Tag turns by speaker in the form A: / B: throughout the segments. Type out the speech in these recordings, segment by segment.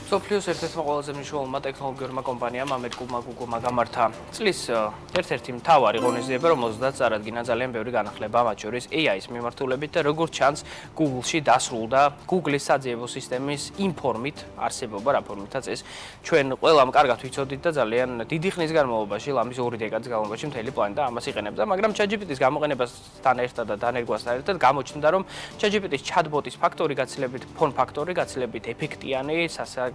A: სოფლიოს ერთ-ერთმა ყველაზე მნიშვნელოვანმა ტექნოლოგიურმა კომპანიამ ამერიკულმა Google-მა გამართა წლის ერთ-ერთი მთავარი ღონისძიება, რომელზედაც წარადგინა ძალიან ბევრი განახლება, მათ შორის AI-ის მიმართულებით და როგორც ჩანს, Google-ში დასრულდა Google-ის საძიებო სისტემის ინფორმით არსებობა, რა ფორმითაც ეს ჩვენ ყველამ კარგად ვიცოდით და ძალიან დიდი ხნის განმავლობაში, ლამის 2 დეკადის განმავლობაში მთელი პლანეტა ამას იყენებდა, მაგრამ ChatGPT-ის გამოყენებასთან ერთად და დანერგვასთან ერთად გამოჩნდა, რომ ChatGPT-ის chatbot-ის ფაქტორი გაცილებით, ფონ ფაქტორი გაცილებით ეფექტიანი,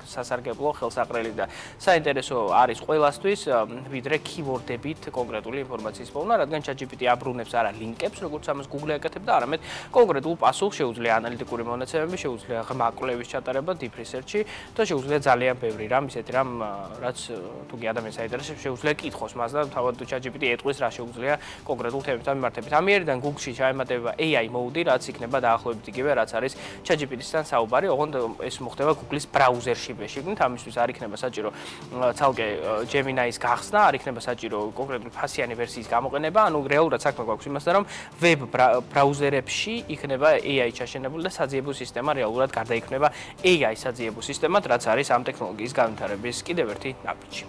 A: სასარგებლო, ხელსაყრელი და საინტერესო არის ყველასთვის, ვიდრე keyword-ებით კონკრეტული ინფორმაციის პოვნა, რადგან ChatGPT აბრუნებს არა ლინკებს, როგორც ამას Google აკეთებდა, არამედ კონკრეტულ პასუხს შეუძლია ანალიტიკური მონაცემები, შეუძლია ღრმა კვლევის ჩატარება deep research-ი და შეუძლია ძალიან ბევრი რამ, ისეთი რამ, რაც თუგი ადამიანს აინტერესებს, შეუძლია კითხოს მას და თავად ChatGPT ეტყვის რა შეუძლია კონკრეტულ თემებთან მიმართებით. ამიერიდან Google-ში ჩაემატება AI mode, რაც იქნება დაახლოებით იგივე, რაც არის ChatGPT-სთან საუბარი, ოღონდ ეს მოხდება Google-ის ბრაუზერში ბეშიგნით, ამისთვის არ იქნება საჭირო ცალკე Gemini-ის გახსნა, არ იქნება საჭირო კონკრეტული ფასიანი ვერსიის გამოყენება, ანუ რეალურად საქმე გვაქვს იმასთან, რომ ვებ ბრაუზერებში იქნება AI ჩაშენებული და საძიებო სისტემა რეალურად გარდაიქმნება AI საძიებო სისტემად, რაც არის ამ ტექნოლოგიის განვითარების კიდევ ერთი ნაბიჯი.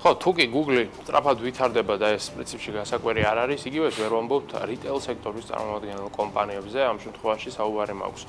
B: ხო, თუკი Google სწრაფად ვითარდება და ეს პრინციპში გასაკვირი არ არის, იგივე ვერ ვამბობთ რიტეილ სექტორის წარმომადგენელ კომპანიებზე, ამ შემთხვევაში საუბარი მაქვს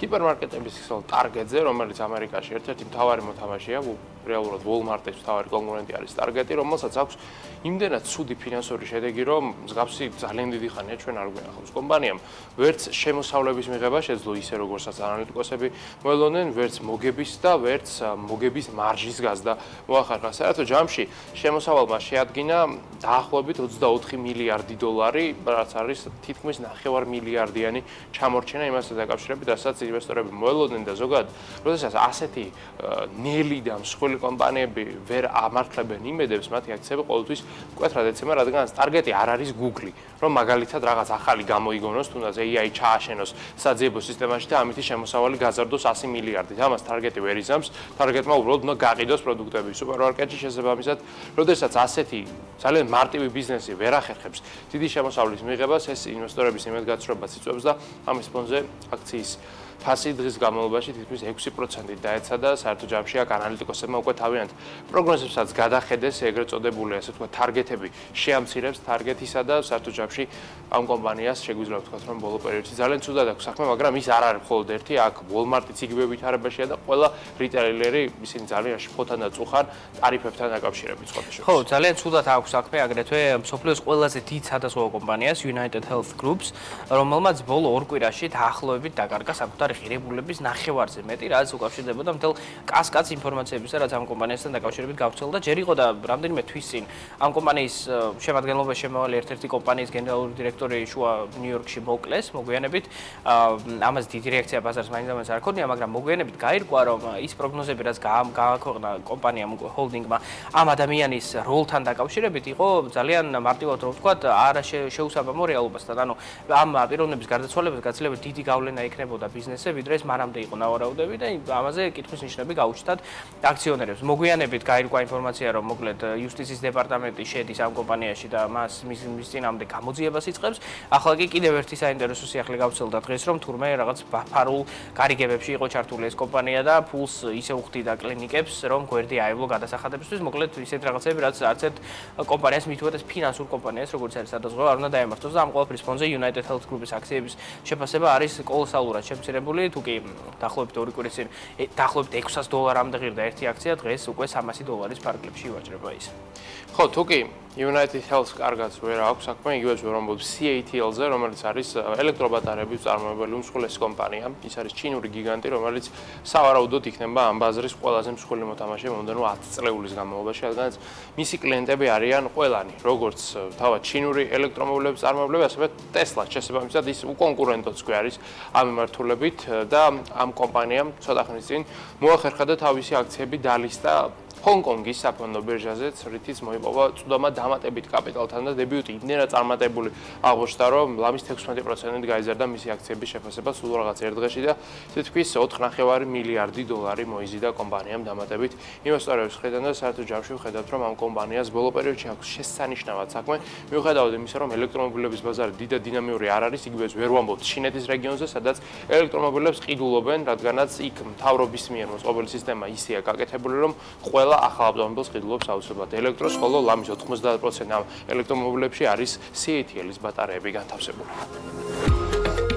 B: ჰიპერმარკეტების Target-ზე, რომელიც ამერიკაში ერთ-ერთი მთავარი მოთამაშეა, რეალურად Walmart-ის მთავარი კონკურენტი არის Target-ი, რომელსაც აქვს იმდენად ცუდი ფინანსური შედეგი, რომ მსგავსი ძალიან დიდი ხანია ჩვენ არ გვინახავს კომპანიამ. ვერც შემოსავლების მიღება შეძლო ისე როგორცაც ანალიტიკოსები მოელოდნენ, ვერც მოგების და ვერც მოგების მარჟის გაზრდა მოახერხა. საერთო ჯამში შემოსავალმა შეადგინა დაახლოებით 24 მილიარდი დოლარი, რაც არის თითქმის 9 მილიარდიანი ჩამორჩენა იმასთან დაკავშირებით, რასაც ინვესტორები მოელოდნენ და ზოგადად, როდესაც ასეთი ნელი და მსხვილი კომპანიები ვერ ამართლებენ იმედებს, მათი აქციები ყოველთვის მკვეთრად ეცემა, რადგან Target-ი არ არის Google, რომ მაგალითად რაღაც ახალი გამოიგონოს, თუნდაც AI ჩააშენოს საძიებო სისტემაში და ამითი შემოსავალი გაზარდოს 100 მილიარდით. ამას Target-ი ვერ იზამს, Target-მა უბრალოდ უნდა გაყიდოს პროდუქტები სუპერმარკეტში შესაბამისად, როდესაც ასეთი ძალიან მარტივი ბიზნესი ვერ ახერხებს დიდი შემოსავლის მიღებას, ეს ინვესტორების იმედგაცრუებას იწვევს და ამის ფონზე აქციის ფასი დღის განმავლობაში თითქმის 6%-ით დაეცა და საერთო ჯამში აქ ანალიტიკოსებმა უკვე თავიანთ პროგნოზებსაც გადახედეს, ეგრეთ წოდებული, ასე ვთქვათ, თარგეტები შეამცირებს Target-ისა და საერთო ჯამში ამ კომპანიას შეგვიძლია ვთქვათ, რომ ბოლო პერიოდში ძალიან ცუდად აქვს საქმე, მაგრამ ის არ არის მხოლოდ ერთი, აქ Walmart-იც იგივე ვითარებაშია და ყველა რიტეილერი, ისინი ძალიან შფოთან და წუხან ტარიფებთან დაკავშირებით სხვადასხვა.
A: ხო, ძალიან ცუდად აქვს საქმე აგრეთვე მსოფლიოს ყველაზე დიდ სხვადასხვა კომპანიას United Health Groups, რომელმაც ბოლო 2 კვირაში დაახლოებით დაკარგა საკუთარი ღირებულების 9-ვარზე მეტი, რაც უკავშირდებოდა მთელ კასკადს ინფორმაციებისა, რაც ამ კომპანიასთან დაკავშირებით გავრცელდა. ჯერ იყო და რამდენიმე თვის წინ ამ კომპანიის შემადგენლობაში შემავალი ერთ-ერთი კომპანიის გენერალური დირექტორი შუა ნიუ-იორკში მოკლეს, მოგვიანებით ამას დიდი რეაქცია ბაზარს მაინც არ ქონია, მაგრამ მოგვიანებით გაირკვა, რომ ის პროგნოზები, რაც გააქვეყნა კომპანიამ ჰოლდინგმა ამ ადამიანის როლთან დაკავშირებით, იყო ძალიან მარტივად რომ ვთქვათ, არ შეუსაბამო რეალობასთან. ანუ ამ პიროვნების გარდაცვალებას გაცილებით დიდი გავლენა ექნებოდა ბიზნესზე, ვიდრე ეს მანამდე იყო ნავარაუდები და ამაზე კითხვის ნიშნები გაუჩნდათ აქციონერებს. მოგვიანებით გაირკვა ინფორმაცია, რომ მოკლედ იუსტიციის დეპარტამენტი შედის ამ კომპანიაში და მის წინამდე გამოძიებას იწყებს. ახლა კი კიდევ ერთი საინტერესო სიახლე გავრცელდა დღეს, რომ თურმე რაღაც ფარულ გარიგებებში იყო ჩართული ეს კომპანია და ფულს ისე უხდიდა კლინიკებს, რომ გვერდი აევლო გადასახადებისთვის. მოკლედ ისეთ რაღაცები, რაც არც ერთ კომპანიას მithuetes ფინანსურ კომპანიას, როგორც არის სადაზღვევა, არ უნდა დაემართოს და ამ ყველაფრის ფონზე United Health Group-ის აქციების შეფასება არის კოლოსალურად შემცირებული. თუკი დაახლოებით 2 კვირის წინ დაახლოებით $600-მდე ღირდა ერთი აქცია, დღეს უკვე $300 ფარგლებში ივაჭრება ის.
B: ხო, თუკი United Health კარგად ვერ აქვს საქმე, იგივე ვერ ვამბობ CATL-ზე, რომელიც არის ელექტრობატარეების წარმოებელი უმსხვილესი კომპანია. ის არის ჩინური გიგანტი, რომელიც სავარაუდოდ იქნება ამ ბაზრის ყველაზე მსხვილი მოთამაშე მომდევნო 10 წლეულის განმავლობაში, რადგანაც მისი კლიენტები არიან ყველანი, როგორც თავად ჩინური ელექტრომობილების წარმოებლები, ასევე Tesla, შესაბამისად ის უკონკურენტოც კი არის ამ მიმართულებით და ამ კომპანიამ ცოტა ხნის წინ მოახერხა და თავისი აქციები დალისტა ჰონკონგის საფონდო ბირჟაზეც, რითიც მოიპოვა წვდომა დამატებით კაპიტალთან და დებიუტი იმდენად წარმატებული აღმოჩნდა, რომ ლამის 16%-ით გაიზარდა მისი აქციების შეფასება სულ რაღაც ერთ დღეში და თითქმის 4.5 მილიარდი დოლარი მოიზიდა კომპანიამ დამატებით ინვესტორების მხრიდან და საერთო ჯამში ვხედავთ, რომ ამ კომპანიას ბოლო პერიოდში აქვს შესანიშნავად საქმე, მიუხედავად იმისა, რომ ელექტრომობილების ბაზარი დიდ და დინამიური არ არის, იგივეც ვერ ვამბობთ ჩინეთის რეგიონზე, სადაც ელექტრომობილებს ყიდულობენ, რადგანაც იქ მთავრობის მიერ მოწყობილი სისტემა ისეა გაკეთებული, რომ ყველა ახალ ავტომობილს ყიდულობს აუცილებლად ელექტროს, ხოლო ლამის 90% ამ ელექტრომობილებში არის CATL-ის ბატარეები განთავსებული.